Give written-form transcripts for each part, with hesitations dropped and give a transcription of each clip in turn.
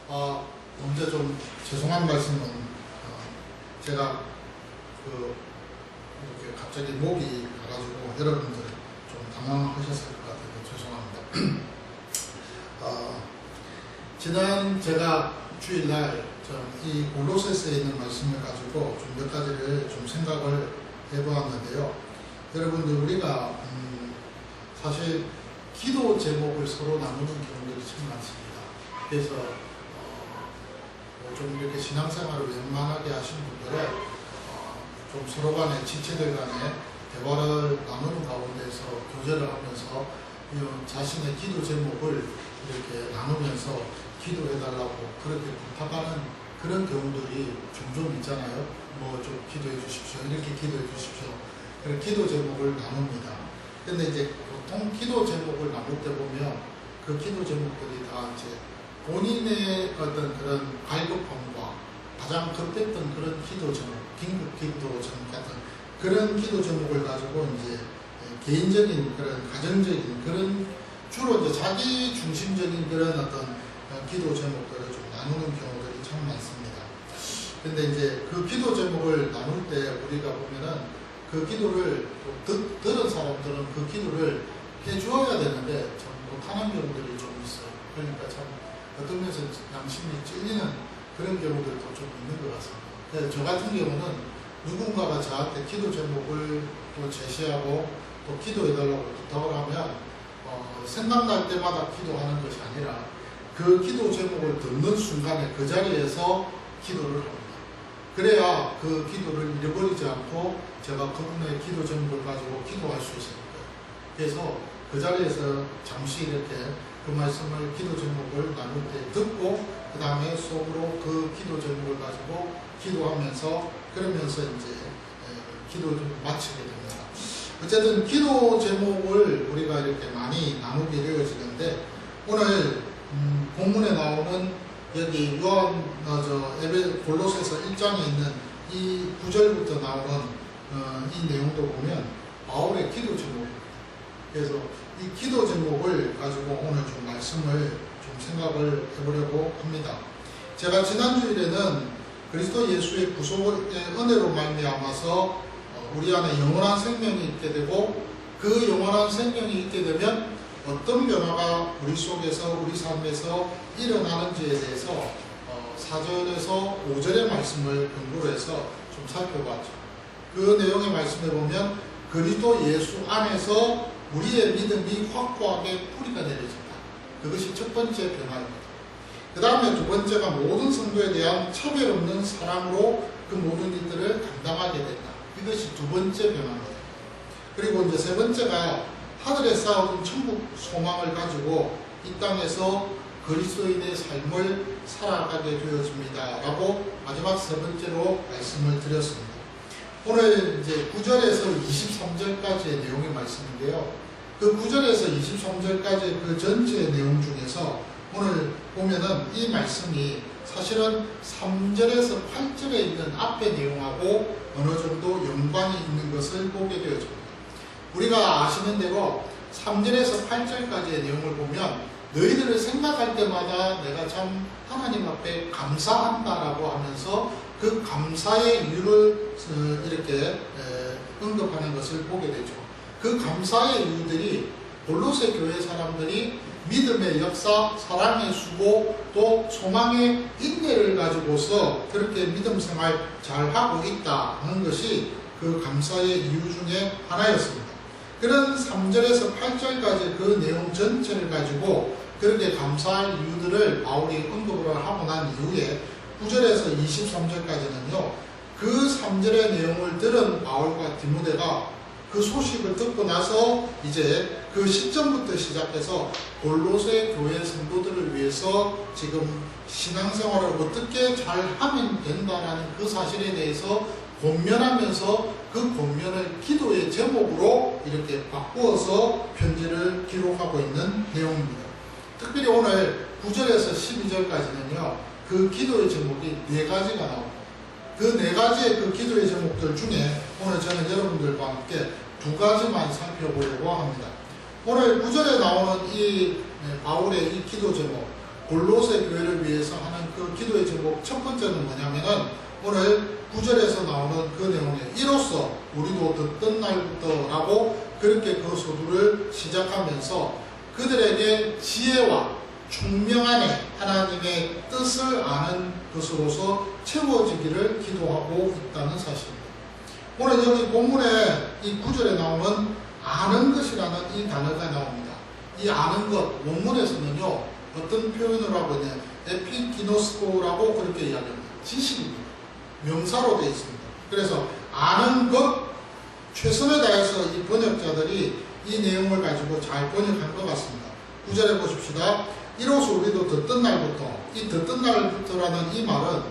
먼저 좀 죄송한 말씀은 제가 이렇게 갑자기 목이 가가지고 여러분들 좀 당황하셨을 것 같아서 죄송합니다. 지난 제가 주일날 이 골로새서에 있는 말씀을 가지고 좀 몇 가지를 좀 생각을 해보았는데요. 여러분들 우리가 사실 기도 제목을 서로 나누는 경우들이 참 많습니다. 그래서 좀 이렇게 신앙생활을 원만하게 하신 분들은 좀 서로 간에 지체들 간에 대화를 나누는 가운데서 교제를 하면서 자신의 기도 제목을 이렇게 나누면서 기도해달라고 그렇게 부탁하는 그런 경우들이 종종 있잖아요. 뭐 좀 기도해 주십시오. 이렇게 기도해 주십시오. 그런 기도 제목을 나눕니다. 근데 이제 보통 기도 제목을 나눌 때 보면 그 기도 제목들이 다 이제 본인의 어떤 그런 갈급함과 가장 급했던 그런 기도 제목, 긴급 기도 제목 같은 그런 기도 제목을 가지고 이제 개인적인 그런 가정적인 그런 주로 이제 자기 중심적인 그런 어떤 기도 제목들을 좀 나누는 경우들이 참 많습니다. 근데 이제 그 기도 제목을 나눌 때 우리가 보면은 그 기도를 들은 사람들은 그 기도를 해주어야 되는데 참 못하는 경우들이 좀 있어요. 그러니까 참 어떤 면에서 양심이 찔리는 그런 경우들도 좀 있는 것 같습니다. 그래서 저 같은 경우는 누군가가 저한테 기도 제목을 또 제시하고 또 기도해달라고 부탁을 하면 생각날 때마다 기도하는 것이 아니라 그 기도 제목을 듣는 순간에 그 자리에서 기도를 합니다. 그래야 그 기도를 잃어버리지 않고 제가 그분의 기도 제목을 가지고 기도할 수 있을 거예요. 그래서 그 자리에서 잠시 이렇게 그 말씀을 기도 제목을 나눌 때 듣고 그 다음에 속으로 그 기도 제목을 가지고 기도하면서 그러면서 이제 기도를 마치게 됩니다. 어쨌든 기도 제목을 우리가 이렇게 많이 나누게 되어지는데 오늘 본문에 나오는 여기 골로새서 1장에 있는 이 9절부터 나오는 이 내용도 보면 바울의 기도 제목입니다. 그래서 이 기도 제목을 가지고 오늘 좀 말씀을 좀 생각을 해보려고 합니다. 제가 지난주일에는 그리스도 예수의 구속의 은혜로 말미암아서 우리 안에 영원한 생명이 있게 되고 그 영원한 생명이 있게 되면 어떤 변화가 우리 속에서 우리 삶에서 일어나는지에 대해서 4절에서 5절의 말씀을 근거로 해서 좀 살펴봤죠. 그 내용의 말씀에 보면 그리스도 예수 안에서 우리의 믿음이 확고하게 뿌리가 내려진다. 그것이 첫 번째 변화입니다. 그 다음에 두 번째가 모든 성도에 대한 차별 없는 사랑으로 그 모든 일들을 감당하게 된다. 이것이 두 번째 변화입니다. 그리고 이제 세 번째가 하늘에 쌓아둔 천국 소망을 가지고 이 땅에서 그리스도인의 삶을 살아가게 되어집니다. 라고 마지막 세 번째로 말씀을 드렸습니다. 오늘 이제 9절에서 23절까지의 내용의 말씀인데요. 그 9절에서 23절까지 그 전체의 내용 중에서 오늘 보면은 이 말씀이 사실은 3절에서 8절에 있는 앞의 내용하고 어느 정도 연관이 있는 것을 보게 되어집니다. 우리가 아시는 대로 3절에서 8절까지의 내용을 보면 너희들을 생각할 때마다 내가 참 하나님 앞에 감사한다라고 하면서 그 감사의 이유를 이렇게 언급하는 것을 보게 되죠. 그 감사의 이유들이 골로새 교회 사람들이 믿음의 역사, 사랑의 수고, 또 소망의 인내를 가지고서 그렇게 믿음 생활 잘 하고 있다 하는 것이 그 감사의 이유 중에 하나였습니다. 그런 3절에서 8절까지 그 내용 전체를 가지고 그렇게 감사할 이유들을 바울이 언급을 하고 난 이후에 9절에서 23절까지는요. 그 3절의 내용을 들은 바울과 디모데가 그 소식을 듣고 나서 이제 그 시점부터 시작해서 골로새 교회 성도들을 위해서 지금 신앙생활을 어떻게 잘 하면 된다라는 그 사실에 대해서 권면하면서 그 권면을 기도의 제목으로 이렇게 바꾸어서 편지를 기록하고 있는 내용입니다. 특별히 오늘 9절에서 12절까지는요. 그 기도의 제목이 4가지가 나옵니다. 그 4가지의 그 기도의 제목들 중에 오늘 저는 여러분들과 함께 2가지만 살펴보려고 합니다. 오늘 9절에 나오는 이 바울의 이 기도 제목 골로새 교회를 위해서 하는 그 기도의 제목 첫 번째는 뭐냐면은 오늘 9절에서 나오는 그 내용에 이로써 우리도 듣던 날부터라고 그렇게 그 소두를 시작하면서 그들에게 지혜와 총명함에 하나님의 뜻을 아는 것으로서 채워지기를 기도하고 있다는 사실입니다. 오늘 여기 본문에 이 9절에 나오는 아는 것이라는 이 단어가 나옵니다. 이 아는 것, 원문에서는요, 어떤 표현을 하고 있냐면 에피기노스코라고 그렇게 이야기합니다. 지식입니다. 명사로 되어 있습니다. 그래서 아는 것, 최선을 다해서 이 번역자들이 이 내용을 가지고 잘 번역한 것 같습니다. 9절에 보십시다. 이로써 우리도 듣던 날부터, 이 듣던 날부터라는 이 말은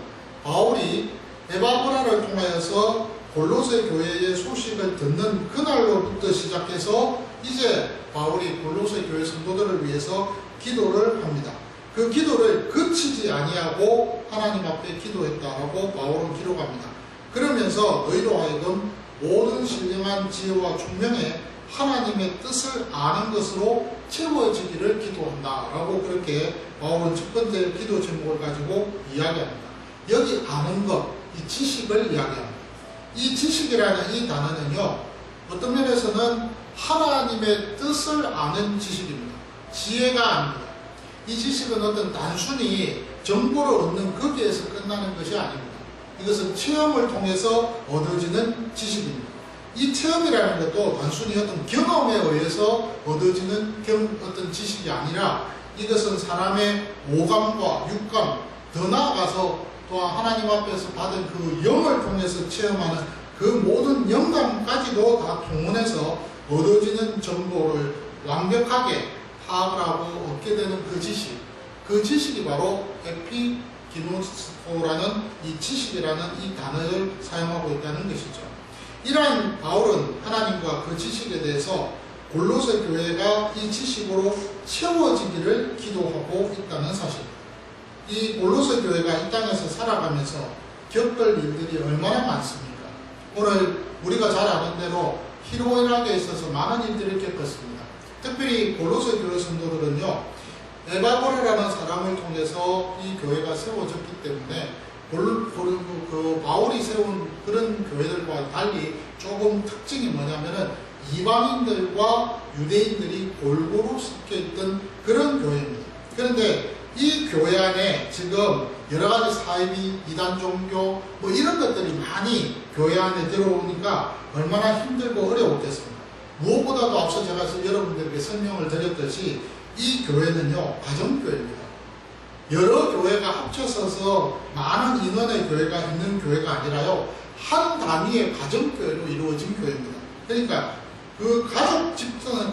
바울이 에바브라를 통하여서 골로새 교회의 소식을 듣는 그날로부터 시작해서 이제 바울이 골로새 교회 성도들을 위해서 기도를 합니다. 그 기도를 그치지 아니하고 하나님 앞에 기도했다라고 바울은 기록합니다. 그러면서 너희로 하여금 모든 신령한 지혜와 총명에 하나님의 뜻을 아는 것으로 채워지기를 기도한다라고 그렇게 바울은 첫 번째 기도 제목을 가지고 이야기합니다. 여기 아는 것, 이 지식을 이야기합니다. 이 지식이라는 이 단어는요, 어떤 면에서는 하나님의 뜻을 아는 지식입니다. 지혜가 아닙니다. 이 지식은 어떤 단순히 정보를 얻는 거기에서 끝나는 것이 아닙니다. 이것은 체험을 통해서 얻어지는 지식입니다. 이 체험이라는 것도 단순히 어떤 경험에 의해서 얻어지는 어떤 지식이 아니라 이것은 사람의 오감과 육감, 더 나아가서 또한 하나님 앞에서 받은 그 영을 통해서 체험하는 그 모든 영감까지도 다 동원해서 얻어지는 정보를 완벽하게 파악을 하고 얻게 되는 그 지식이 바로 에피기노스코라는 이 지식이라는 이 단어를 사용하고 있다는 것이죠. 이러한 바울은 하나님과 그 지식에 대해서 골로새 교회가 이 지식으로 채워지기를 기도하고 있다는 사실입니다. 이 골로새 교회가 이 땅에서 살아가면서 겪을 일들이 얼마나 많습니까? 오늘 우리가 잘 아는 대로 희로애락에 있어서 많은 일들을 겪었습니다. 특별히 골로새 교회 성도들은요, 에바브라라는 사람을 통해서 이 교회가 세워졌기 때문에 그 바울이 세운 그런 교회들과 달리 조금 특징이 뭐냐면은 이방인들과 유대인들이 골고루 섞여 있던 그런 교회입니다. 그런데 이 교회 안에 지금 여러 가지 사이비, 이단 종교 뭐 이런 것들이 많이 교회 안에 들어오니까 얼마나 힘들고 어려웠겠습니까? 무엇보다도 앞서 제가 여러분들에게 설명을 드렸듯이 이 교회는요, 가정교회입니다. 여러 교회가 합쳐서서 많은 인원의 교회가 있는 교회가 아니라요, 한 단위의 가정교회로 이루어진 교회입니다. 그러니까 그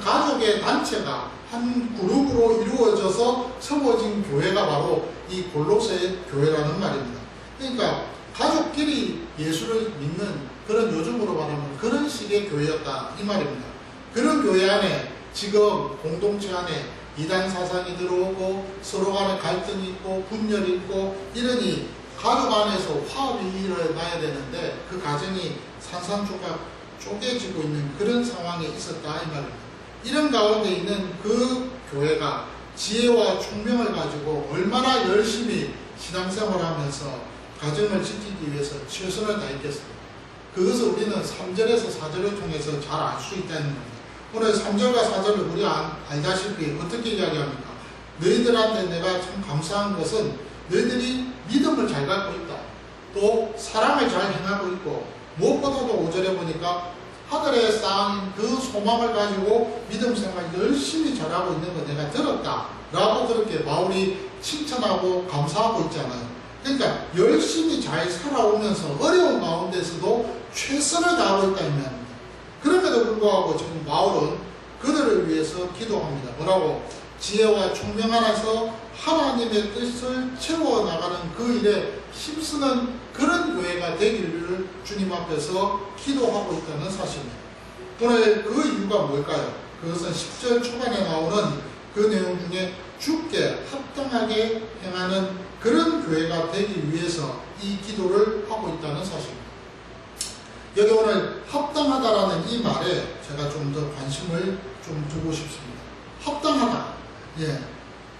가족의 단체가 한 그룹으로 이루어져서 세워진 교회가 바로 이 골로새 교회라는 말입니다. 그러니까 가족끼리 예수를 믿는 그런, 요즘으로 말하면 그런 식의 교회였다 이 말입니다. 그런 교회 안에 지금 공동체 안에 이단 사상이 들어오고 서로 간에 갈등이 있고 분열이 있고 이러니 가족 안에서 화합이 일어나야 되는데 그 가정이 산산조각 쪼개지고 있는 그런 상황에 있었다 이 말입니다. 이런 가운데 있는 그 교회가 지혜와 총명을 가지고 얼마나 열심히 신앙생활을 하면서 가정을 지키기 위해서 최선을 다했겠습니다. 그것을 우리는 3절에서 4절을 통해서 잘 알 수 있다는 겁니다. 오늘 3절과 4절을 우리가 알다시피 어떻게 이야기합니까? 너희들한테 내가 참 감사한 것은 너희들이 믿음을 잘 갖고 있다. 또 사랑을 잘 행하고 있고 무엇보다도 5절에 보니까 하늘에 쌓인 그 소망을 가지고 믿음 생활 열심히 잘하고 있는 거 내가 들었다 라고 그렇게 바울이 칭찬하고 감사하고 있잖아요. 그러니까 열심히 잘 살아오면서 어려운 가운데서도 최선을 다하고 있다 이 말입니다. 그럼에도 불구하고 지금 바울은 그들을 위해서 기도합니다. 뭐라고? 지혜와 총명 안에서 하나님의 뜻을 채워나가는 그 일에 힘쓰는 그런 교회가 되기를 주님 앞에서 기도하고 있다는 사실입니다. 오늘 그 이유가 뭘까요? 그것은 10절 초반에 나오는 그 내용 중에 주께 합당하게 행하는 그런 교회가 되기 위해서 이 기도를 하고 있다는 사실입니다. 여기 오늘 합당하다라는 이 말에 제가 좀 더 관심을 좀 두고 싶습니다. 합당하다. 예.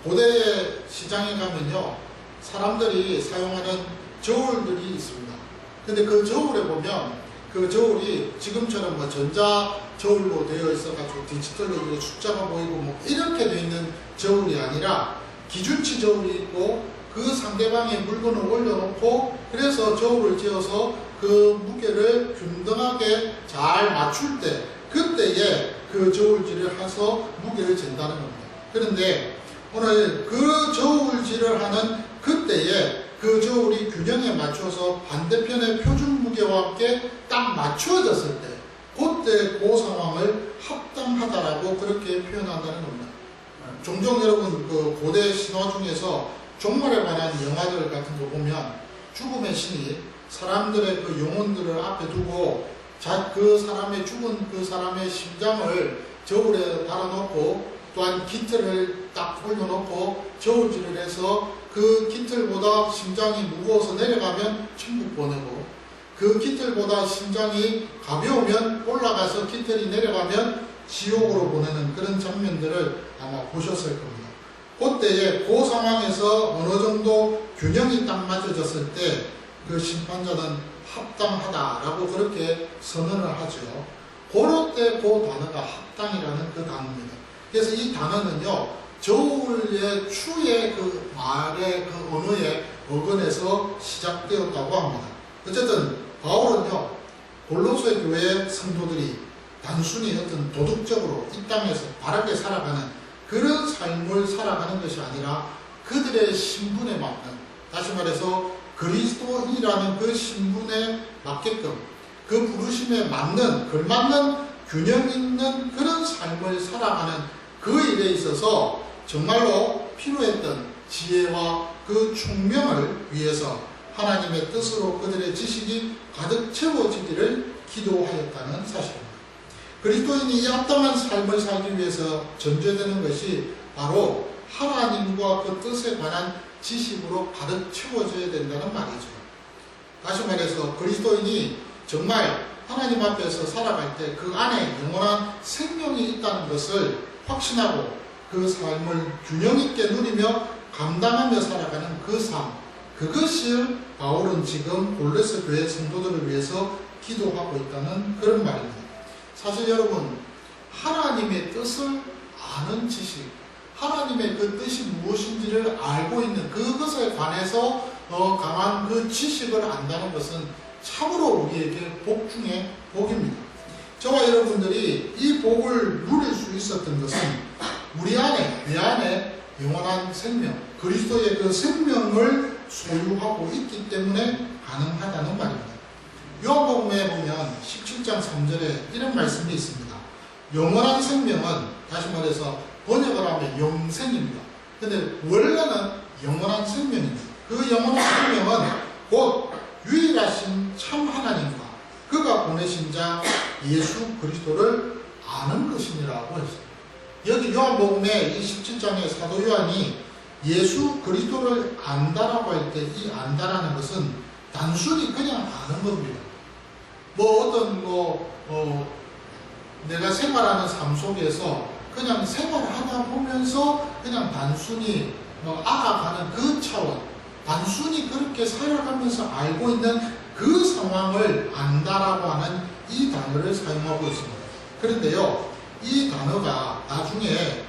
고대 시장에 가면요, 사람들이 사용하는 저울들이 있습니다. 근데 그 저울에 보면 그 저울이 지금처럼 뭐 전자 저울로 되어 있어가지고 디지털로 이렇게 숫자가 보이고 뭐 이렇게 되어 있는 저울이 아니라 기준치 저울이 있고 그 상대방의 물건을 올려놓고 그래서 저울을 지어서 그 무게를 균등하게 잘 맞출 때 그때에 그 저울질을 해서 무게를 잰다는 겁니다. 그런데 오늘 그 저울질을 하는 그때에 그 저울이 균형에 맞춰서 반대편의 표준 무게와 함께 딱 맞추어졌을 때 그때 그 상황을 합당하다라고 그렇게 표현한다는 겁니다. 종종 여러분 그 고대 신화 중에서 종말에 관한 영화들 같은 거 보면 죽음의 신이 사람들의 그 영혼들을 앞에 두고 그 사람의 죽은 그 사람의 심장을 저울에 달아놓고 또한 깃털을 딱 올려놓고 저울질을 해서 그 깃털보다 심장이 무거워서 내려가면 천국 보내고 그 깃털보다 심장이 가벼우면 올라가서 깃털이 내려가면 지옥으로 보내는 그런 장면들을 아마 보셨을 겁니다. 그때에 그 상황에서 어느 정도 균형이 딱 맞춰졌을 때 그 심판자는 합당하다라고 그렇게 선언을 하죠. 그럴 때 그 단어가 합당이라는 그 단어입니다. 그래서 이 단어는요, 저울의 추의 그 말의 그 언어에 어근에서 시작되었다고 합니다. 어쨌든 바울은요, 골로새 교회 성도들이 단순히 어떤 도덕적으로 이 땅에서 바르게 살아가는 그런 삶을 살아가는 것이 아니라 그들의 신분에 맞는, 다시 말해서 그리스도인이라는 그 신분에 맞게끔 그 부르심에 맞는, 걸맞는 균형 있는 그런 삶을 살아가는 그 일에 있어서 정말로 필요했던 지혜와 그 총명을 위해서 하나님의 뜻으로 그들의 지식이 가득 채워지기를 기도하였다는 사실입니다. 그리스도인이 이 합당한 삶을 살기 위해서 전제되는 것이 바로 하나님과 그 뜻에 관한 지식으로 가득 채워져야 된다는 말이죠. 다시 말해서 그리스도인이 정말 하나님 앞에서 살아갈 때 그 안에 영원한 생명이 있다는 것을 확신하고 그 삶을 균형 있게 누리며 감당하며 살아가는 그 삶, 그것을 바울은 지금 골로새 교회 성도들을 위해서 기도하고 있다는 그런 말입니다. 사실 여러분, 하나님의 뜻을 아는 지식, 하나님의 그 뜻이 무엇인지를 알고 있는 그것에 관해서 강한 그 지식을 안다는 것은 참으로 우리에게 복 중에 복입니다. 저와 여러분들이 이 복을 누릴 수 있었던 것은 우리 안에, 내 안에 영원한 생명, 그리스도의 그 생명을 소유하고 있기 때문에 가능하다는 말입니다. 요한복음에 보면 17장 3절에 이런 말씀이 있습니다. 영원한 생명은, 다시 말해서 번역을 하면 영생입니다. 근데 원래는 영원한 생명입니다. 그 영원한 생명은 곧 유일하신 참 하나님과 그가 보내신 자 예수 그리스도를 아는 것이니라고 했습니다. 여기 요한복음의 이 17장의 사도 요한이 예수 그리스도를 안다라고 할 때 이 안다라는 것은 단순히 그냥 아는 겁니다. 뭐 어떤 내가 생활하는 삶 속에서 그냥 생활하다 보면서 그냥 단순히 알아가는 그 차원, 단순히 그렇게 살아가면서 알고 있는 그 상황을 안다라고 하는 이 단어를 사용하고 있습니다. 그런데요, 이 단어가 나중에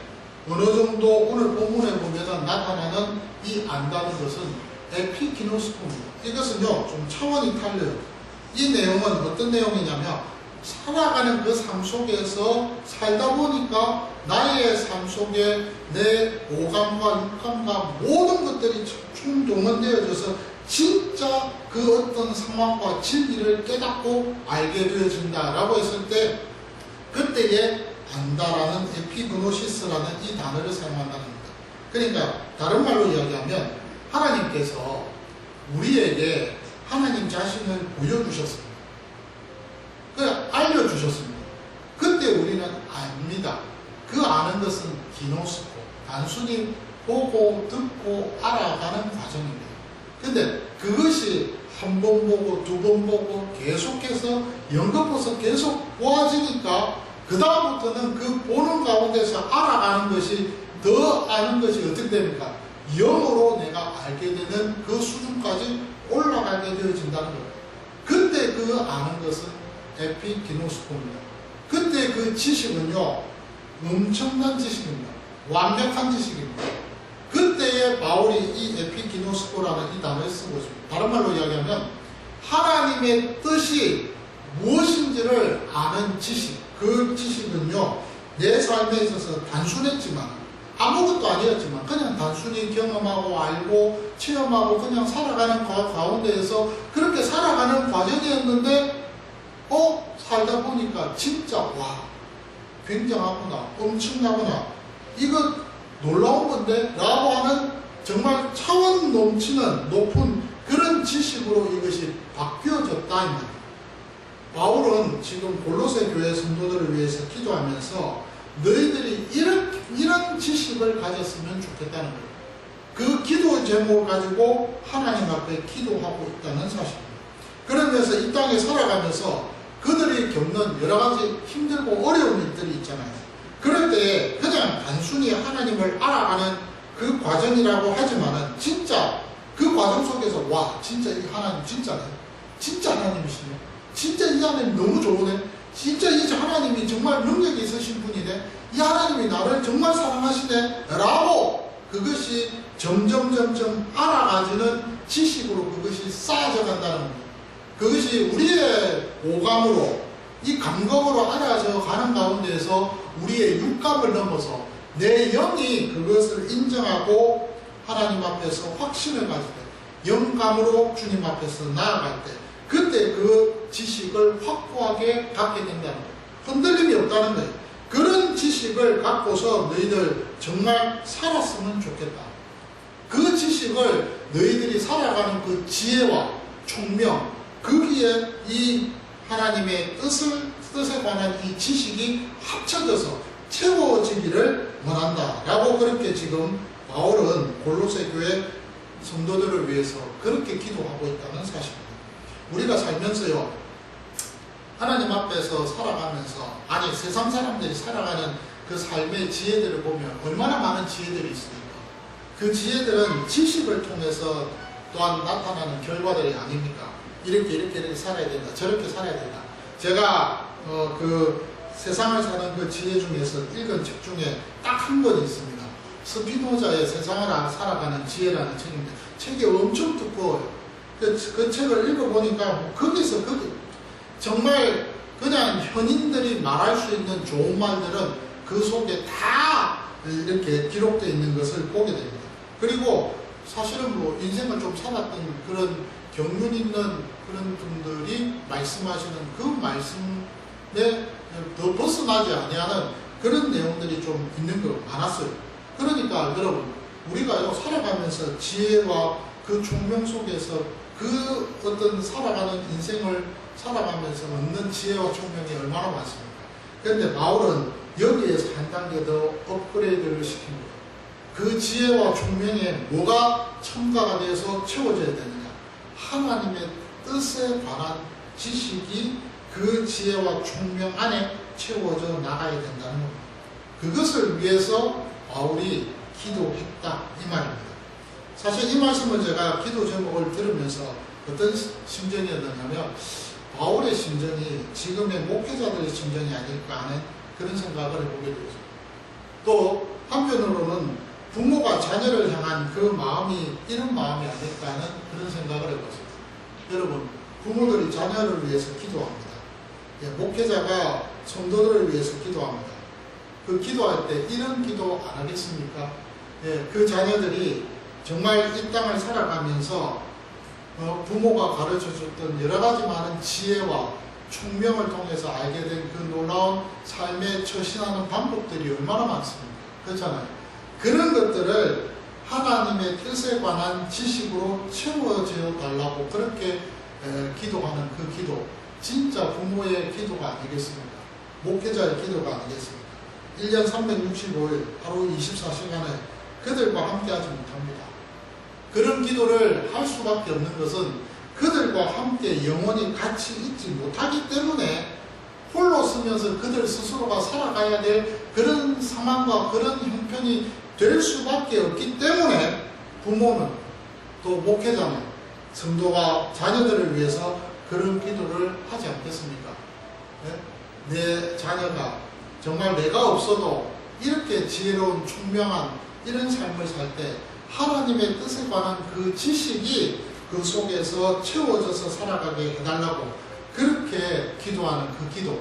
어느 정도 오늘 본문에 보면 나타나는 이 안다는 것은 에피키노스코입니다. 이것은요, 좀 차원이 달라요. 이 내용은 어떤 내용이냐면 살아가는 그 삶 속에서 살다 보니까 나의 삶 속에 내 오감과 육감과 모든 것들이 총동원되어져서 진짜 그 어떤 상황과 진리를 깨닫고 알게 되어진다라고 했을 때 그때에 안다라는 에피그노시스라는 이 단어를 사용한다는 겁니다. 그러니까 다른 말로 이야기하면 하나님께서 우리에게 하나님 자신을 보여주셨습니다. 알려주셨습니다. 그때 우리는 압니다. 그 아는 것은 기노스코, 단순히 보고 듣고 알아가는 과정입니다. 근데 그것이 한 번 보고 두 번 보고 계속해서 연거푸서 계속 보아지니까 그 다음부터는 그 보는 가운데서 알아가는 것이 더 아는 것이 어떻게 됩니까? 영으로 내가 알게 되는 그 수준까지 올라가게 되어진다는 거예요. 그때 그 아는 것은 에피기노스코입니다. 그때 그 지식은요, 엄청난 지식입니다. 완벽한 지식입니다. 그때에 바울이 이 에피기노스코라는 이 단어를 쓰고 있습니다. 다른 말로 이야기하면 하나님의 뜻이 무엇인지를 아는 지식, 그 지식은요, 내 삶에 있어서 단순했지만, 아무것도 아니었지만 그냥 단순히 경험하고 알고 체험하고 그냥 살아가는 가운데에서 그렇게 살아가는 과정이었는데 살다 보니까 진짜 와, 굉장하구나, 엄청나구나, 이거 놀라운 건데 라고 하는 정말 차원 넘치는 높은 그런 지식으로 이것이 바뀌어졌다 이 말이에요. 바울은 지금 골로새 교회 성도들을 위해서 기도하면서 너희들이 이런 지식을 가졌으면 좋겠다는 거예요. 그 기도 제목을 가지고 하나님 앞에 기도하고 있다는 사실입니다. 그러면서 이 땅에 살아가면서 그들이 겪는 여러 가지 힘들고 어려운 일들이 있잖아요. 그럴 때 그냥 단순히 하나님을 알아가는 그 과정이라고 하지만은 진짜 그 과정 속에서 와, 진짜 이 하나님 진짜네, 진짜 하나님이시네, 진짜 이 하나님 너무 좋으네, 진짜 이 하나님이 정말 능력이 있으신 분이네, 이 하나님이 나를 정말 사랑하시네 라고 그것이 점점 알아가지는 지식으로 그것이 쌓아져 간다는 거예요. 그것이 우리의 오감으로, 이 감각으로 알아져 가는 가운데에서 우리의 육감을 넘어서 내 영이 그것을 인정하고 하나님 앞에서 확신을 가질 때, 영감으로 주님 앞에서 나아갈 때, 그때 그 지식을 확고하게 갖게 된다는 거예요. 흔들림이 없다는 거예요. 그런 지식을 갖고서 너희들 정말 살았으면 좋겠다. 그 지식을 너희들이 살아가는 그 지혜와 총명, 거기에 이 하나님의 뜻에 관한 이 지식이 합쳐져서 채워지기를 원한다 라고 그렇게 지금 바울은 골로새 교회 성도들을 위해서 그렇게 기도하고 있다는 사실입니다. 우리가 살면서요, 하나님 앞에서 살아가면서, 아니 세상 사람들이 살아가는 그 삶의 지혜들을 보면 얼마나 많은 지혜들이 있습니까? 그 지혜들은 지식을 통해서 또한 나타나는 결과들이 아닙니까? 이렇게 살아야 된다, 저렇게 살아야 된다. 제가 그 세상을 사는 그 지혜 중에서 읽은 책 중에 딱 한 권이 있습니다. 스피노자의 세상을 살아가는 지혜라는 책인데 책이 엄청 두꺼워요. 그 책을 읽어보니까 거기서 정말 그냥 현인들이 말할 수 있는 좋은 말들은 그 속에 다 이렇게 기록되어 있는 것을 보게 됩니다. 그리고 사실은 뭐 인생을 좀 살았던 그런 경륜 있는 그런 분들이 말씀하시는 그 말씀에 더 벗어나지 아니하는 그런 내용들이 좀 있는 거 많았어요. 그러니까 여러분, 우리가요 살아가면서 지혜와 그 총명 속에서 그 어떤 살아가는 인생을 살아가면서 얻는 지혜와 총명이 얼마나 많습니까? 그런데 바울은 여기에서 한 단계 더 업그레이드를 시킨 거예요. 그 지혜와 총명에 뭐가 첨가가 되어서 채워져야 되느냐? 하나님의 뜻에 관한 지식이 그 지혜와 총명 안에 채워져 나가야 된다는 겁니다. 그것을 위해서 바울이 기도했다 이 말입니다. 사실 이 말씀을 제가 기도 제목을 들으면서 어떤 심정이었느냐면 바울의 심정이 지금의 목회자들의 심정이 아닐까 하는 그런 생각을 해보게 되었습니다. 또 한편으로는 부모가 자녀를 향한 그 마음이 이런 마음이 아닐까 하는 그런 생각을 해봤습니다. 여러분, 부모들이 자녀를 위해서 기도합니다. 목회자가 성도들을 위해서 기도합니다. 그 기도할 때 이런 기도 안 하겠습니까? 그 자녀들이 정말 이 땅을 살아가면서 부모가 가르쳐줬던 여러 가지 많은 지혜와 총명을 통해서 알게 된 그 놀라운 삶에 처신하는 방법들이 얼마나 많습니까? 그렇잖아요. 그런 것들을 하나님의 뜻에 관한 지식으로 채워져 달라고 그렇게 기도하는 그 기도, 진짜 부모의 기도가 아니겠습니까? 목회자의 기도가 아니겠습니까? 1년 365일 하루 24시간에 그들과 함께하지 못합니다. 그런 기도를 할 수밖에 없는 것은 그들과 함께 영원히 같이 있지 못하기 때문에 홀로 서면서 그들 스스로가 살아가야 될 그런 상황과 그런 형편이 될 수밖에 없기 때문에 부모는 또 목회자는 성도와 자녀들을 위해서 그런 기도를 하지 않겠습니까? 내 자녀가 정말 내가 없어도 이렇게 지혜로운 총명한 이런 삶을 살 때 하나님의 뜻에 관한 그 지식이 그 속에서 채워져서 살아가게 해달라고 그렇게 기도하는 그 기도,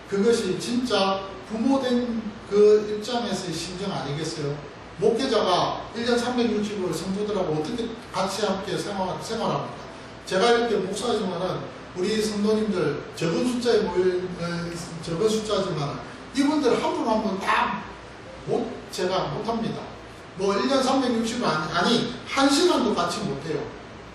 그것이 진짜 부모된 그 입장에서의 심정 아니겠어요? 목회자가 1년 365일 성도들하고 어떻게 같이 함께 생활합니까? 제가 이렇게 목사지만은 우리 성도님들 적은 숫자에 모인 적은 숫자지만 이분들 한 분 한 분 다 제가 못합니다. 뭐 1년 365일 아니 1시간도 같이 못해요.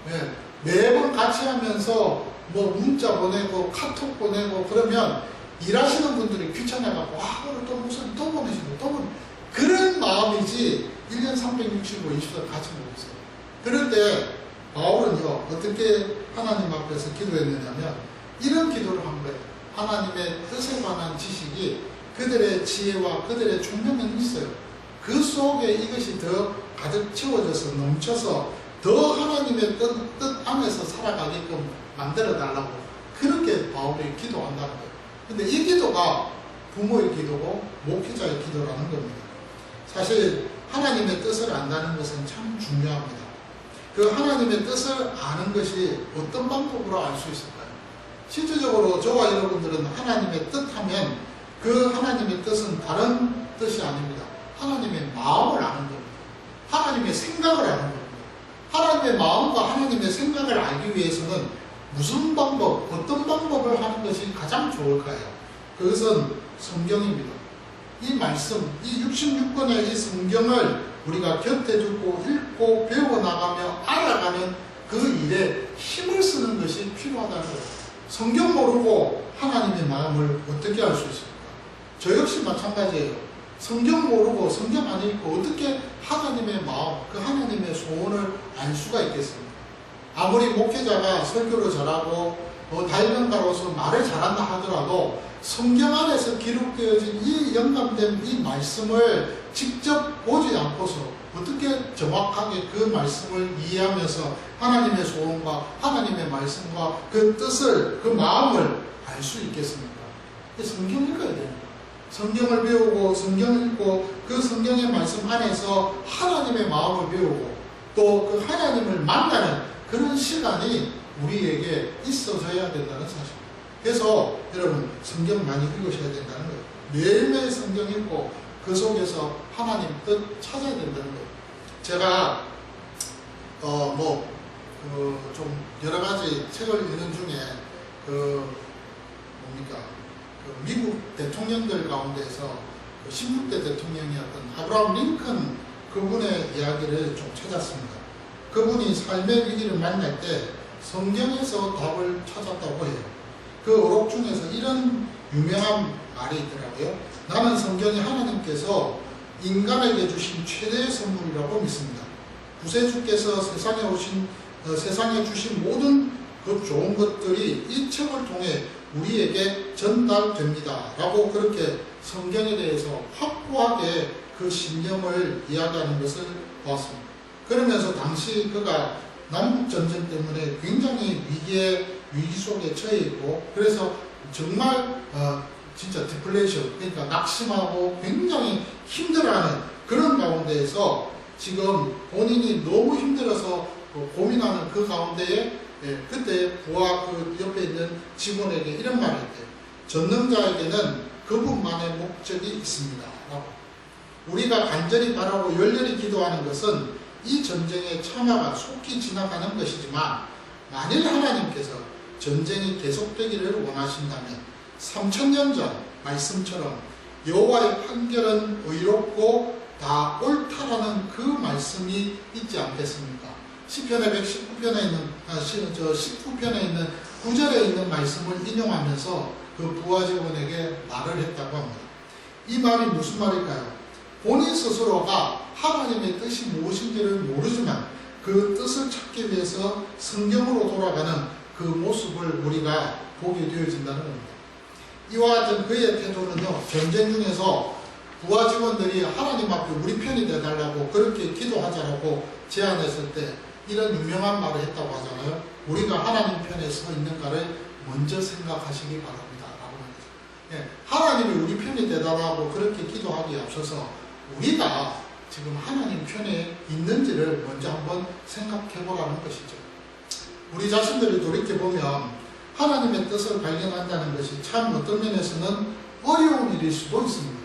예, 매번 같이 하면서 뭐 문자 보내고 카톡 보내고 그러면 일하시는 분들이 귀찮아갖고 오늘 또 목사님 또 보내시고 또 보내 그런 마음이지 1년 365, 20일 같이 못했어요. 그런데 바울은요 어떻게 하나님 앞에서 기도했느냐면 이런 기도를 한 거예요. 하나님의 뜻에 관한 지식이 그들의 지혜와 그들의 총명은 있어요. 그 속에 이것이 더 가득 채워져서 넘쳐서 더 하나님의 뜻 안에서 살아가게끔 만들어달라고 그렇게 바울이 기도한다는 거예요. 근데 이 기도가 부모의 기도고 목회자의 기도라는 겁니다. 사실 하나님의 뜻을 안다는 것은 참 중요합니다. 그 하나님의 뜻을 아는 것이 어떤 방법으로 알 수 있을까요? 실질적으로 저와 여러분들은 하나님의 뜻 하면 그 하나님의 뜻은 다른 뜻이 아닙니다. 하나님의 마음을 아는 겁니다. 하나님의 생각을 아는 겁니다. 하나님의 마음과 하나님의 생각을 알기 위해서는 무슨 방법, 어떤 방법을 하는 것이 가장 좋을까요? 그것은 성경입니다. 이 말씀, 이 66권의 이 성경을 우리가 곁에 두고 읽고 배워나가며 알아가는 그 일에 힘을 쓰는 것이 필요하다는 거예요. 성경 모르고 하나님의 마음을 어떻게 알 수 있습니까? 저 역시 마찬가지예요. 성경 모르고 성경 안 읽고 어떻게 하나님의 마음, 그 하나님의 소원을 알 수가 있겠습니까? 아무리 목회자가 설교를 잘하고 다일명가로서 말을 잘한다 하더라도 성경 안에서 기록되어진 이 영감된 이 말씀을 직접 보지 않고서 어떻게 정확하게 그 말씀을 이해하면서 하나님의 소원과 하나님의 말씀과 그 뜻을, 그 마음을 알 수 있겠습니까? 성경 읽어야 됩니다. 성경을 배우고 성경을 읽고 그 성경의 말씀 안에서 하나님의 마음을 배우고 또 그 하나님을 만나는 그런 시간이 우리에게 있어져야 된다는 사실입니다. 그래서 여러분 성경 많이 읽으셔야 된다는 거예요. 매일매일 성경 읽고 그 속에서 하나님 뜻 찾아야 된다는 거예요. 제가 좀 여러 가지 책을 읽는 중에 미국 대통령들 가운데서 16대 대통령이었던 아브라함 링컨 그분의 이야기를 좀 찾았습니다. 그분이 삶의 위기를 만날 때 성경에서 답을 찾았다고 해요. 그 어록 중에서 이런 유명한 말이 있더라고요. 나는 성경이 하나님께서 인간에게 주신 최대의 선물이라고 믿습니다. 구세주께서 세상에 주신 모든 그 좋은 것들이 이 책을 통해 우리에게 전달됩니다. 라고 그렇게 성경에 대해서 확고하게 그 신념을 이야기하는 것을 보았습니다. 그러면서 당시 그가 남북전쟁 때문에 굉장히 위기 속에 처해 있고 그래서 정말 진짜 디플레이션, 그러니까 낙심하고 굉장히 힘들어하는 그런 가운데에서 지금 본인이 너무 힘들어서 고민하는 그 가운데에 그때 부하 그 옆에 있는 직원에게 이런 말을 했대요. 전능자에게는 그분만의 목적이 있습니다. 라고. 우리가 간절히 바라고 열렬히 기도하는 것은 이 전쟁의 참화가 속히 지나가는 것이지만 만일 하나님께서 전쟁이 계속되기를 원하신다면 3000년 전 말씀처럼 여호와의 판결은 의롭고 다 옳다라는 그 말씀이 있지 않겠습니까? 시편의 119편에 있는 19편에 있는 9절에 있는 말씀을 인용하면서 그 부하 직원에게 말을 했다고 합니다. 이 말이 무슨 말일까요? 본인 스스로가 하나님의 뜻이 무엇인지를 모르지만 그 뜻을 찾기 위해서 성경으로 돌아가는 그 모습을 우리가 보게 되어진다는 겁니다. 이와 같은 그의 태도는요, 전쟁 중에서 부하 직원들이 하나님 앞에 우리 편이 되달라고 그렇게 기도하자라고 제안했을 때 이런 유명한 말을 했다고 하잖아요. 우리가 하나님 편에 서 있는가를 먼저 생각하시기 바랍니다. 라고 말했죠. 예, 하나님이 우리 편이 되달라고 그렇게 기도하기에 앞서서 우리가 지금 하나님 편에 있는지를 먼저 한번 생각해 보라는 것이죠. 우리 자신들을 돌이켜보면 하나님의 뜻을 발견한다는 것이 참 어떤 면에서는 어려운 일일 수도 있습니다.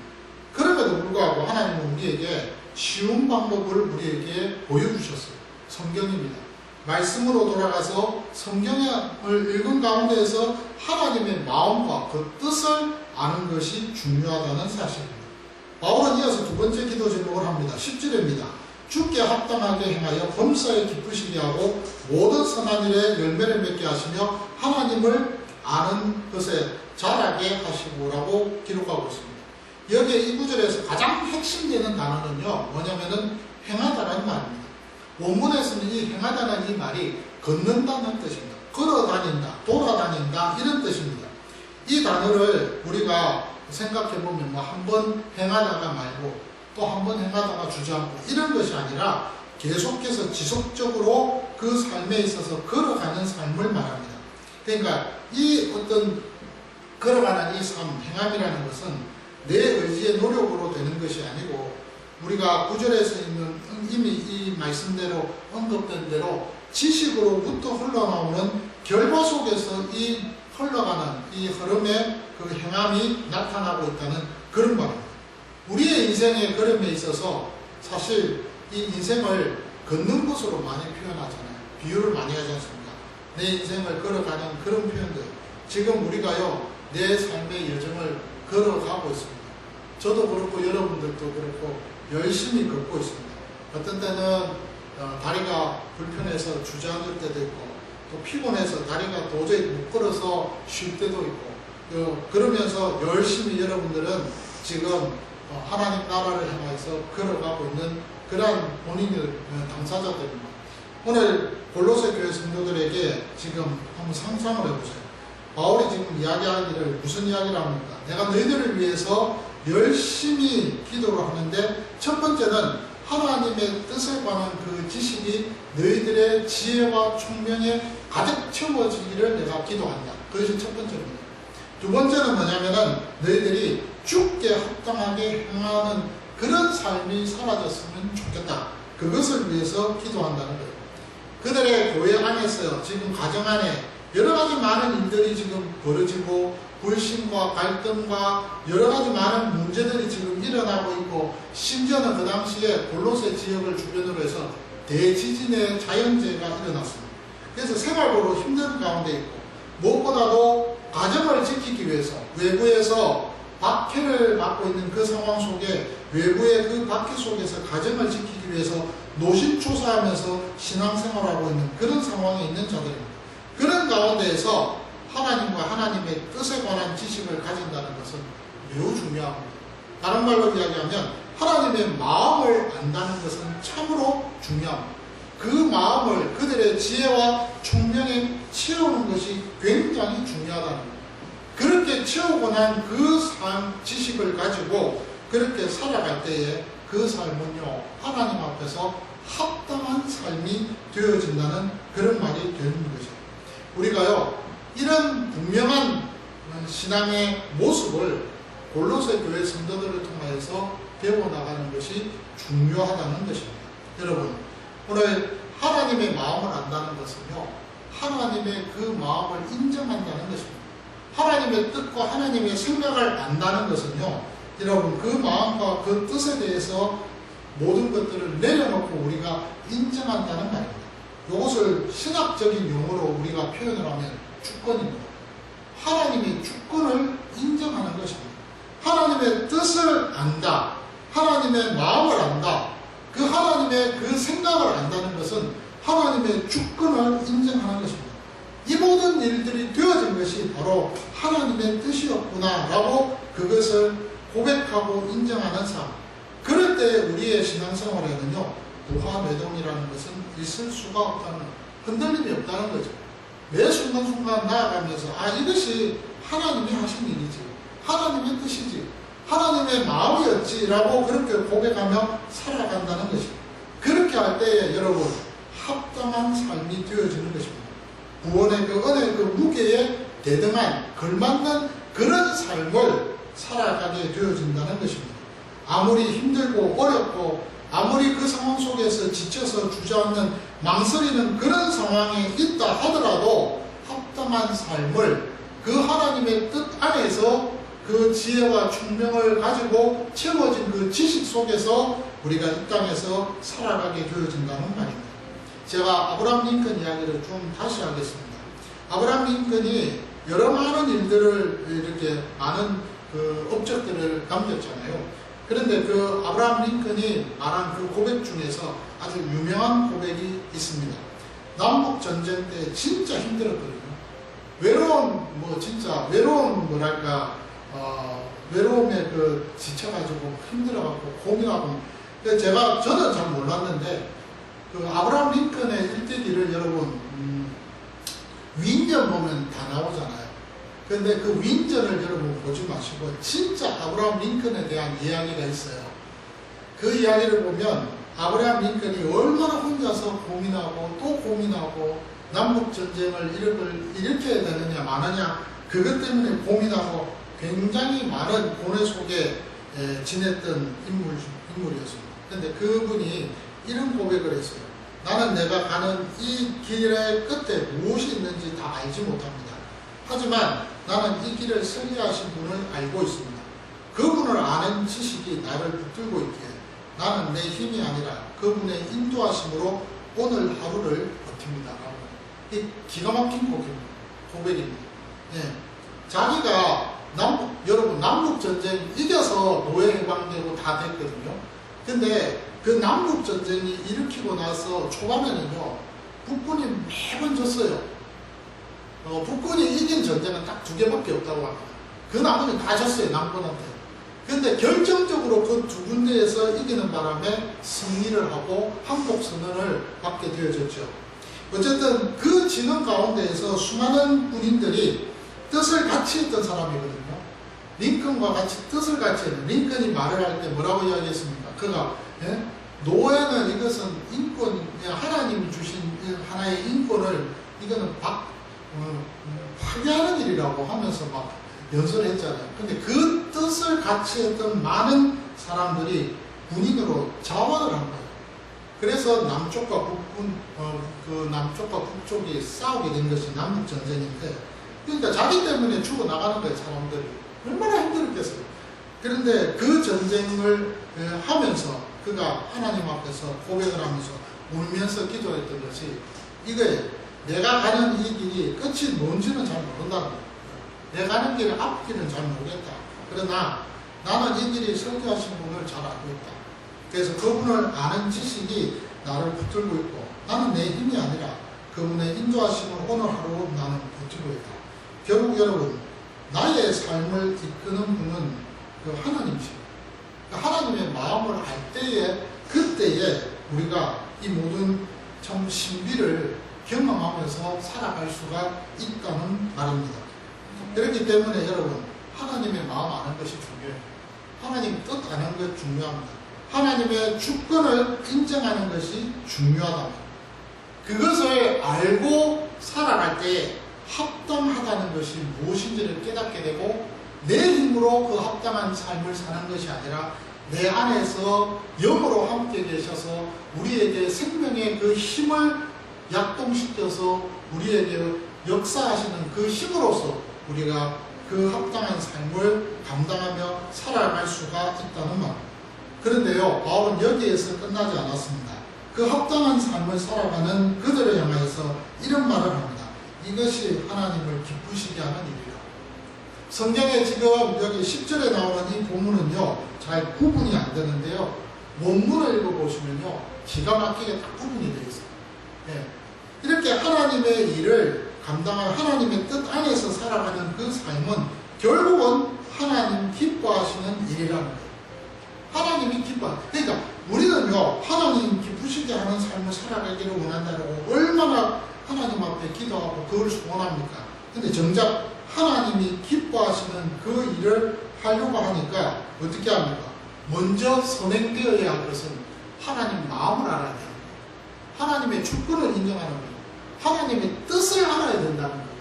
그럼에도 불구하고 하나님은 우리에게 쉬운 방법을 우리에게 보여주셨어요. 성경입니다. 말씀으로 돌아가서 성경을 읽은 가운데에서 하나님의 마음과 그 뜻을 아는 것이 중요하다는 사실입니다. 바울은 이어서 두 번째 기도 제목을 합니다. 10절입니다. 주께 합당하게 행하여 범사에 기쁘시게 하고 모든 선한 일에 열매를 맺게 하시며 하나님을 아는 것에 자라게 하시고라고 기록하고 있습니다. 여기에 이 구절에서 가장 핵심되는 단어는요, 뭐냐면은 행하다라는 말입니다. 원문에서는 이 행하다는 이 말이 걷는다는 뜻입니다. 걸어다닌다, 돌아다닌다 이런 뜻입니다. 이 단어를 우리가 생각해보면 뭐 한 번 행하다가 말고 또 한 번 행하다가 주저앉고 이런 것이 아니라 계속해서 지속적으로 그 삶에 있어서 걸어가는 삶을 말합니다. 그러니까 이 어떤 걸어가는 이 삶, 행함이라는 것은 내 의지의 노력으로 되는 것이 아니고 우리가 구절에서 있는 이미 이 말씀대로 언급된 대로 지식으로부터 흘러나오는 결과 속에서 이 흘러가는 이 흐름의 그 행함이 나타나고 있다는 그런 말입니다. 우리의 인생의 걸음에 있어서 사실 이 인생을 걷는 것으로 많이 표현하잖아요. 비유를 많이 하지 않습니까? 내 인생을 걸어가는 그런 표현들. 지금 우리가요, 내 삶의 여정을 걸어가고 있습니다. 저도 그렇고 여러분들도 그렇고 열심히 걷고 있습니다. 어떤 때는 다리가 불편해서 주저앉을 때도 있고 또 피곤해서 다리가 도저히 못 걸어서 쉴 때도 있고 그러면서 열심히 여러분들은 지금 하나님 나라를 향해서 걸어가고 있는 그러한 본인의 당사자들입니다. 오늘 골로새 교회 성도들에게 지금 한번 상상을 해보세요. 바울이 지금 이야기하기를 무슨 이야기를 합니까? 내가 너희들을 위해서 열심히 기도를 하는데 첫 번째는 하나님의 뜻에 관한 그 지식이 너희들의 지혜와 총명에 가득 채워지기를 내가 기도한다. 그것이 첫 번째입니다. 두 번째는 뭐냐면은 너희들이 주께 합당하게 행하는 그런 삶이 사라졌으면 좋겠다. 그것을 위해서 기도한다는 거예요. 그들의 교회 안에서 지금 가정 안에 여러 가지 많은 일들이 지금 벌어지고 불신과 갈등과 여러 가지 많은 문제들이 지금 일어나고 있고 심지어는 그 당시에 골로새 지역을 주변으로 해서 대지진의 자연재해가 일어났습니다. 그래서 생활적으로 힘든 가운데 있고 무엇보다도 가정을 지키기 위해서 외부에서 박해를 받고 있는 그 상황 속에 외부의 그 박해 속에서 가정을 지키기 위해서 노심초사하면서 신앙생활하고 있는 그런 상황에 있는 자들입니다. 그런 가운데에서 하나님과 하나님의 뜻에 관한 지식을 가진다는 것은 매우 중요합니다. 다른 말로 이야기하면 하나님의 마음을 안다는 것은 참으로 중요합니다. 그 마음을 그들의 지혜와 총명에 채우는 것이 굉장히 중요하다는 거예요. 그렇게 채우고 난 그 삶 지식을 가지고 그렇게 살아갈 때에 그 삶은요 하나님 앞에서 합당한 삶이 되어진다는 그런 말이 되는 것이죠. 우리가요 이런 분명한 신앙의 모습을 골로새 교회 성도들을 통해서 배워나가는 것이 중요하다는 것입니다. 여러분 오늘 하나님의 마음을 안다는 것은요 하나님의 그 마음을 인정한다는 것입니다. 하나님의 뜻과 하나님의 생각을 안다는 것은요 여러분 그 마음과 그 뜻에 대해서 모든 것들을 내려놓고 우리가 인정한다는 말입니다. 이것을 신학적인 용어로 우리가 표현을 하면 주권입니다. 하나님의 주권을 인정하는 것입니다. 하나님의 뜻을 안다. 하나님의 마음을 안다. 그 하나님의 그 생각을 안다는 것은 하나님의 주권을 인정하는 것입니다. 이 모든 일들이 되어진 것이 바로 하나님의 뜻이었구나 라고 그것을 고백하고 인정하는 삶. 그럴 때 우리의 신앙생활에는요 부하매동이라는 것은 있을 수가 없다는, 흔들림이 없다는 거죠. 매 순간순간 나아가면서 이것이 하나님이 하신 일이지, 하나님의 뜻이지, 하나님의 마음이었지라고 그렇게 고백하며 살아간다는 것입니다. 그렇게 할 때에 여러분 합당한 삶이 되어지는 것입니다. 구원의 그 은혜의 그 무게에 대등한 걸맞는 그런 삶을 살아가게 되어진다는 것입니다. 아무리 힘들고 어렵고 아무리 그 상황 속에서 지쳐서 주저앉는 망설이는 그런 상황에 있다 하더라도 합당한 삶을 그 하나님의 뜻 안에서 그 지혜와 총명을 가지고 채워진 그 지식 속에서 우리가 이 땅에서 살아가게 되어진다는 말입니다. 제가 아브라함 링컨 이야기를 좀 다시 하겠습니다. 아브라함 링컨이 여러 많은 일들을 이렇게 많은 그 업적들을 남겼잖아요. 그런데 그 아브라함 링컨이 말한 그 고백 중에서 아주 유명한 고백이 있습니다. 남북 전쟁 때 진짜 힘들었거든요. 외로움에 그 지쳐가지고 힘들어갖고 고민하고. 저는 잘 몰랐는데 그 아브라함 링컨의 일대기를 여러분 위인전 보면 다 나오잖아요. 그런데 그 위인전을 여러분 보지 마시고 진짜 아브라함 링컨에 대한 이야기가 있어요. 그 이야기를 보면 아브라함 링컨이 얼마나 혼자서 고민하고 또 고민하고 남북전쟁을 일으켜야 되느냐 마느냐 그것 때문에 고민하고 굉장히 많은 고뇌 속에 지냈던 인물이었습니다. 그런데 그분이 이런 고백을 했어요. 나는 내가 가는 이 길의 끝에 무엇이 있는지 다 알지 못합니다. 하지만 나는 이 길을 설계하신 분을 알고 있습니다. 그분을 아는 지식이 나를 붙들고 있기에 나는 내 힘이 아니라 그분의 인도하심으로 오늘 하루를 버팁니다. 이 기가 막힌 고백입니다. 네. 자기가 여러분 남북전쟁 이겨서 노예 해방되고 다 됐거든요. 근데 그 남북전쟁이 일으키고 나서 초반에는요 북군이 매번 졌어요. 북군이 이긴 전쟁은 딱 2개밖에 없다고 합니다. 그 나머지는 다 졌어요 남군한테. 근데 결정적으로 그 2군데에서 이기는 바람에 승리를 하고 항복선언을 받게 되어졌죠. 어쨌든 그 진영 가운데에서 수많은 군인들이 뜻을 같이 했던 사람이거든요. 링컨과 같이 뜻을 같이 했는. 링컨이 말을 할 때 뭐라고 이야기했습니까? 그가 노예는 이것은 인권, 하나님이 주신 하나의 인권을 이거는 파괴하는 일이라고 하면서 막 연설했잖아요. 근데 그 뜻을 같이 했던 많은 사람들이 군인으로 자원을 한 거예요. 그래서 남쪽과 북쪽이 싸우게 된 것이 남북전쟁인데, 그러니까 자기 때문에 죽어나가는 거예요, 사람들이. 얼마나 힘들었겠어요. 그런데 그 전쟁을 하면서 그가 하나님 앞에서 고백을 하면서 울면서 기도했던 것이 이거예요. 내가 가는 이 길이 끝이 뭔지는 잘 모른다는 거예요. 내가 가는 길 앞길은 잘 모르겠다. 그러나 나는 이 길이 설계하신 분을 잘 알고 있다. 그래서 그분을 아는 지식이 나를 붙들고 있고 나는 내 힘이 아니라 그분의 인도하심을 오늘 하루 나는 버티고 있다. 결국 여러분 나의 삶을 이끄는 분은 그 하나님이십니다. 그 하나님의 마음을 알 때에 그때에 우리가 이 모든 참 신비를 경험하면서 살아갈 수가 있다는 말입니다. 그렇기 때문에 여러분 하나님의 마음 아는 것이 중요해요. 하나님 뜻 아는 것 중요합니다. 하나님의 주권을 인정하는 것이 중요하다. 그것을 알고 살아갈 때에 합당하다는 것이 무엇인지를 깨닫게 되고 내 힘으로 그 합당한 삶을 사는 것이 아니라 내 안에서 영으로 함께 계셔서 우리에게 생명의 그 힘을 약동시켜서 우리에게 역사하시는 그 힘으로서 우리가 그 합당한 삶을 감당하며 살아갈 수가 있다는 말. 그런데요, 바울은 여기에서 끝나지 않았습니다. 그 합당한 삶을 살아가는 그들을 향해서 이런 말을 합니다. 이것이 하나님을 기쁘시게 하는 일이라. 성경에 지금 여기 10절에 나오는 이 본문은요, 잘 구분이 안 되는데요. 원문을 읽어보시면요, 기가 막히게 딱 구분이 되어 있어요. 네. 이렇게 하나님의 일을 감당한 하나님의 뜻 안에서 살아가는 그 삶은 결국은 하나님 기뻐하시는 일이라는 거예요. 하나님이 그러니까 우리는요, 하나님 기쁘시게 하는 삶을 살아가기를 원한다고 얼마나 하나님 앞에 기도하고 그걸 소원합니까? 근데 정작 하나님이 기뻐하시는 그 일을 하려고 하니까 어떻게 합니까? 먼저 선행되어야 할 것은 하나님 마음을 알아야 돼요. 하나님의 주권을 인정하는 거예요. 하나님의 뜻을 알아야 된다는 거예요.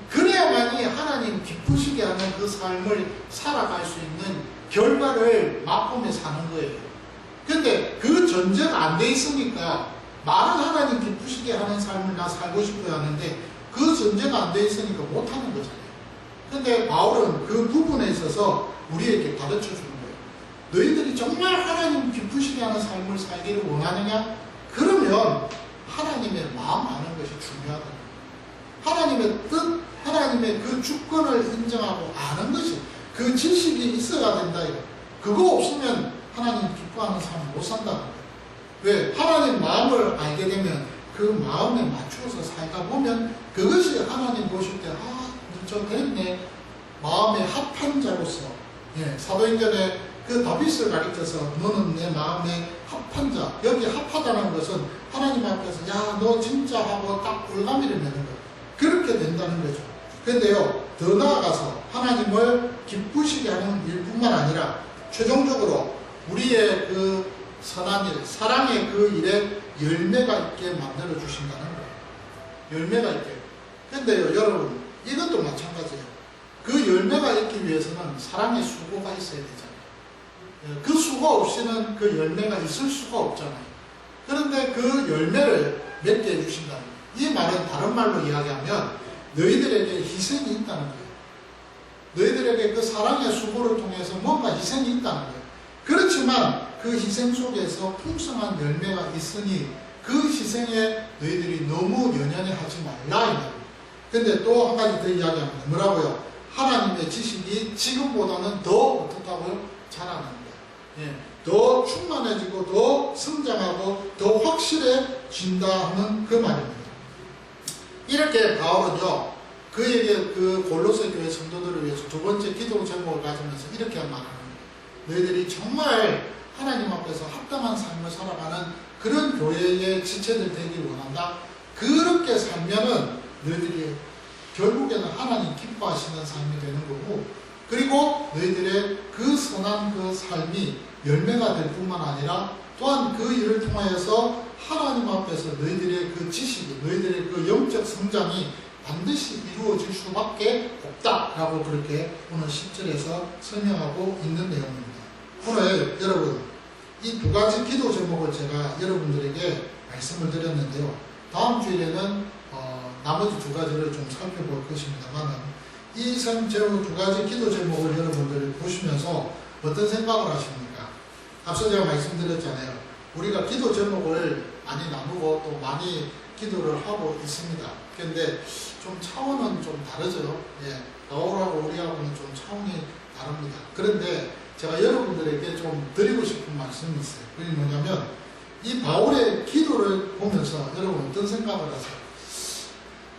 그래야만이 하나님 기쁘시게 하는 그 삶을 살아갈 수 있는 결과를 맛보며 사는 거예요. 근데 그 전제가 안 돼 있으니까 말은 하나님 기쁘시게 하는 삶을 나 살고 싶어야 하는데 그 전제가 안 돼 있으니까 못하는 거잖아요. 근데 바울은 그 부분에 있어서 우리에게 가르쳐 주는 거예요. 너희들이 정말 하나님 기쁘시게 하는 삶을 살기를 원하느냐? 그러면 하나님의 마음 아는 것이 중요하다. 하나님의 뜻, 하나님의 그 주권을 인정하고 아는 것이, 그 지식이 있어야 된다. 그거 없으면 하나님 기뻐하는 삶을 못 산다는 거예요. 왜? 하나님 마음을 알게 되면 그 마음에 맞추어서 살다 보면 그것이 하나님 보실 때 저 됐네. 마음에 합한 자로서, 사도행전에 그 다윗을 가리켜서 너는 내 마음에 합한 자, 여기 합하다는 것은 하나님 앞에서 야, 너 진짜 하고 딱 올가미를 내는 거, 그렇게 된다는 거죠. 근데요, 더 나아가서 하나님을 기쁘시게 하는 일뿐만 아니라 최종적으로 우리의 그 선한 일, 사랑의 그 일에 열매가 있게 만들어 주신다는 거예요. 열매가 있게. 근데요, 여러분, 이것도 마찬가지예요. 그 열매가 있기 위해서는 사랑의 수고가 있어야 되잖아요. 그 수고 없이는 그 열매가 있을 수가 없잖아요. 그런데 그 열매를 맺게 해주신다. 이 말은 다른 말로 이야기하면 너희들에게 희생이 있다는 거예요. 너희들에게 그 사랑의 수고를 통해서 뭔가 희생이 있다는 거예요. 그렇지만 그 희생 속에서 풍성한 열매가 있으니 그 희생에 너희들이 너무 연연해 하지 말라 이 말이에요. 근데 또 한 가지 더 이야기합니다. 뭐라고요? 하나님의 지식이 지금보다는 더 어떻다고요? 자라는 거예요. 더 충만해지고 더 성장하고 더 확실해진다 하는 그 말입니다. 이렇게 바울은요, 그에게 그 골로새 교회 성도들을 위해서 두 번째 기도 제목을 가지면서 이렇게 말하는 거예요. 너희들이 정말 하나님 앞에서 합당한 삶을 살아가는 그런 교회의 지체들 되기 원한다. 그렇게 살면은 너희들이 결국에는 하나님 기뻐하시는 삶이 되는 거고, 그리고 너희들의 그 선한 그 삶이 열매가 될 뿐만 아니라 또한 그 일을 통하여서 하나님 앞에서 너희들의 그 지식이, 너희들의 그 영적 성장이 반드시 이루어질 수밖에 없다라고 그렇게 오늘 10절에서 설명하고 있는 내용입니다. 오늘 여러분, 이 두 가지 기도 제목을 제가 여러분들에게 말씀을 드렸는데요. 다음 주일에는 나머지 두 가지를 좀 살펴볼 것입니다만, 이 두 가지 기도 제목을 여러분들 보시면서 어떤 생각을 하십니까? 앞서 제가 말씀드렸잖아요. 우리가 기도 제목을 많이 나누고 또 많이 기도를 하고 있습니다. 그런데 좀 차원은 좀 다르죠. 바울하고 우리하고는 좀 차원이 다릅니다. 그런데 제가 여러분들에게 좀 드리고 싶은 말씀이 있어요. 그게 뭐냐면, 이 바울의 기도를 보면서 여러분 어떤 생각을 하세요?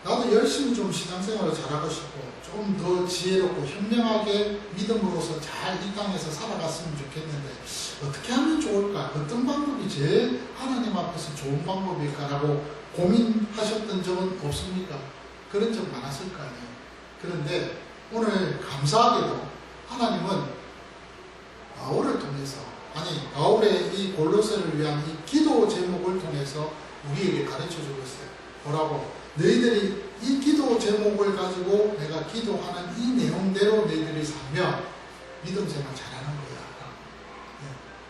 나도 열심히 좀 신앙생활을 잘하고 싶고 좀 더 지혜롭고 현명하게 믿음으로서 잘 이 땅에서 살아갔으면 좋겠는데 어떻게 하면 좋을까? 어떤 방법이 제일 하나님 앞에서 좋은 방법일까라고 고민하셨던 적은 없습니까? 그런 적 많았을 거 아니에요. 그런데 오늘 감사하게도 하나님은 바울을 통해서, 바울의 이 골로새를 위한 이 기도 제목을 통해서 우리에게 가르쳐 주고 있어요. 뭐라고? 너희들이 이 기도 제목을 가지고 내가 기도하는 이 내용대로 너희들이 살면 믿음 생활 잘하는 거야.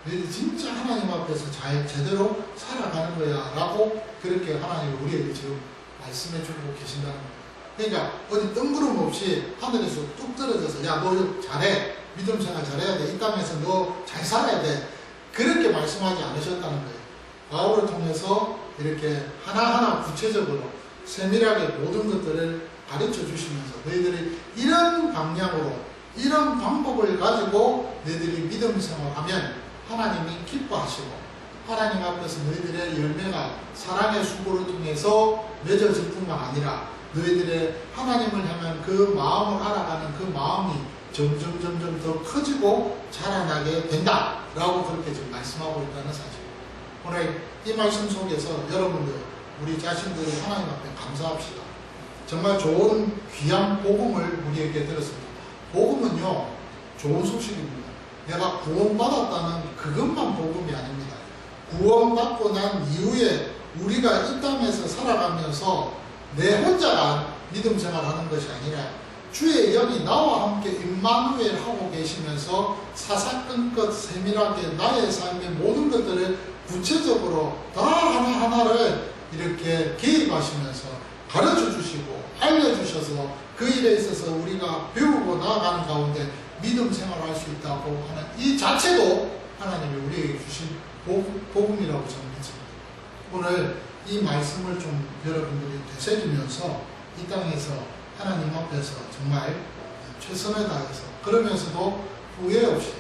너희들이 진짜 하나님 앞에서 잘 제대로 살아가는 거야 라고 그렇게 하나님이 우리에게 지금 말씀해 주고 계신다는 거예요. 그러니까 어디 뜬구름 없이 하늘에서 뚝 떨어져서 야, 너 잘해, 믿음 생활 잘해야 돼, 이 땅에서 너 잘 살아야 돼, 그렇게 말씀하지 않으셨다는 거예요. 바울을 통해서 이렇게 하나하나 구체적으로 세밀하게 모든 것들을 가르쳐 주시면서 너희들이 이런 방향으로, 이런 방법을 가지고 너희들이 믿음 생활하면 하나님이 기뻐하시고 하나님 앞에서 너희들의 열매가 사랑의 수고를 통해서 맺어질 뿐만 아니라 너희들의 하나님을 향한 그 마음을 알아가는 그 마음이 점점 더 커지고 자라나게 된다라고 그렇게 지금 말씀하고 있다는 사실. 오늘 이 말씀 속에서 여러분들 우리 자신들이 하나님 앞에 감사합시다. 정말 좋은 귀한 복음을 우리에게 들었습니다. 복음은요, 좋은 소식입니다. 내가 구원받았다는 그것만 복음이 아닙니다. 구원받고 난 이후에 우리가 이 땅에서 살아가면서 내 혼자가 믿음 생활하는 것이 아니라 주의 영이 나와 함께 임마누엘 하고 계시면서 사사건건 세밀하게 나의 삶의 모든 것들을 구체적으로 다 하나하나를 이렇게 개입하시면서 가르쳐 주시고 알려주셔서 그 일에 있어서 우리가 배우고 나아가는 가운데 믿음 생활할 수 있다고 하는 이 자체도 하나님이 우리에게 주신 복음이라고 저는 믿습니다. 오늘 이 말씀을 좀 여러분들이 되새기면서 이 땅에서 하나님 앞에서 정말 최선을 다해서 그러면서도 후회 없이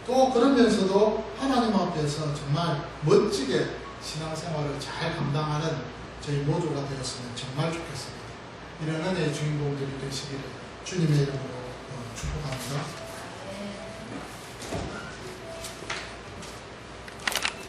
또 그러면서도 하나님 앞에서 정말 멋지게 신앙생활을 잘 감당하는 저희 모두가 되었으면 정말 좋겠습니다. 이런 은혜의 주인공들이 되시기를 주님의 이름으로 축복합니다.